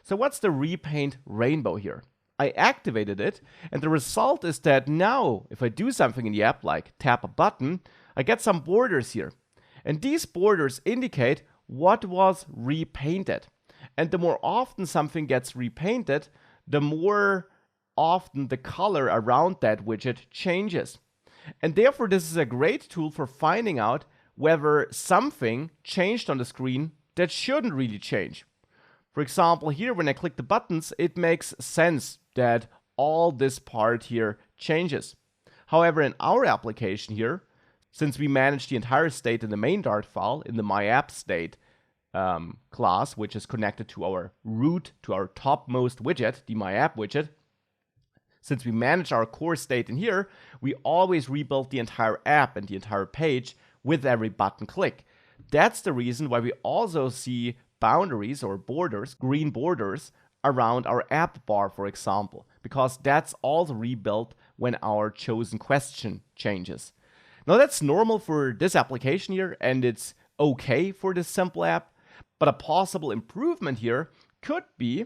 So what's the Repaint rainbow here? I activated it, and the result is that now, if I do something in the app like tap a button, I get some borders here. And these borders indicate what was repainted. And the more often something gets repainted, the more often the color around that widget changes. And therefore, this is a great tool for finding out whether something changed on the screen that shouldn't really change. For example, here when I click the buttons, it makes sense that all this part here changes. However, in our application here, since we manage the entire state in the main Dart file in the myAppState class, which is connected to our root, to our topmost widget, the myApp widget, since we manage our core state in here, we always rebuild the entire app and the entire page with every button click. That's the reason why we also see boundaries or borders, green borders, around our app bar, for example, because that's also rebuilt when our chosen question changes. Now that's normal for this application here, and it's okay for this simple app, but a possible improvement here could be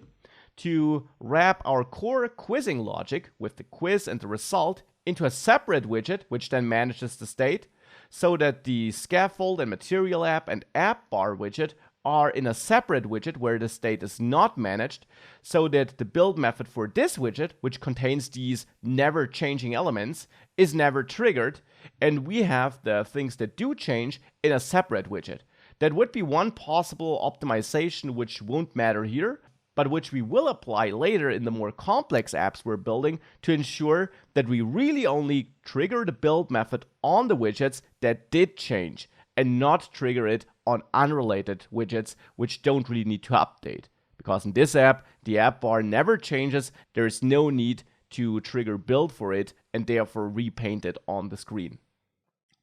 to wrap our core quizzing logic with the quiz and the result into a separate widget, which then manages the state, so that the scaffold and material app and app bar widget are in a separate widget where the state is not managed, so that the build method for this widget, which contains these never changing elements, is never triggered, and we have the things that do change in a separate widget. That would be one possible optimization which won't matter here, but which we will apply later in the more complex apps we're building to ensure that we really only trigger the build method on the widgets that did change and not trigger it on unrelated widgets which don't really need to update. Because in this app, the app bar never changes, there is no need to trigger build for it and therefore repaint it on the screen.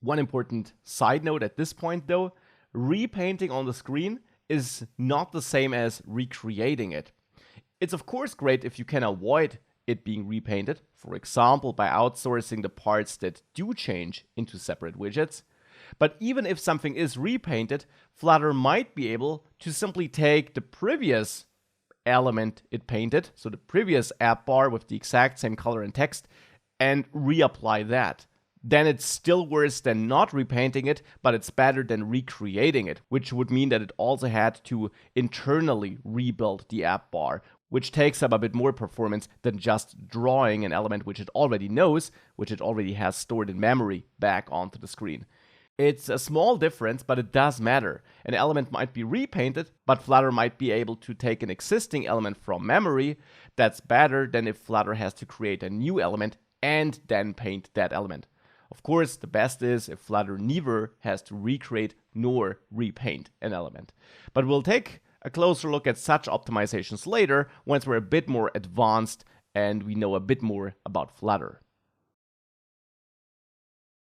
One important side note at this point though, repainting on the screen is not the same as recreating it. It's of course great if you can avoid it being repainted, for example by outsourcing the parts that do change into separate widgets. But even if something is repainted, Flutter might be able to simply take the previous element it painted, so the previous app bar with the exact same color and text, and reapply that. Then it's still worse than not repainting it, but it's better than recreating it, which would mean that it also had to internally rebuild the app bar, which takes up a bit more performance than just drawing an element which it already knows, which it already has stored in memory, back onto the screen. It's a small difference, but it does matter. An element might be repainted, but Flutter might be able to take an existing element from memory. That's better than if Flutter has to create a new element and then paint that element. Of course, the best is if Flutter neither has to recreate nor repaint an element. But we'll take a closer look at such optimizations later once we're a bit more advanced and we know a bit more about Flutter.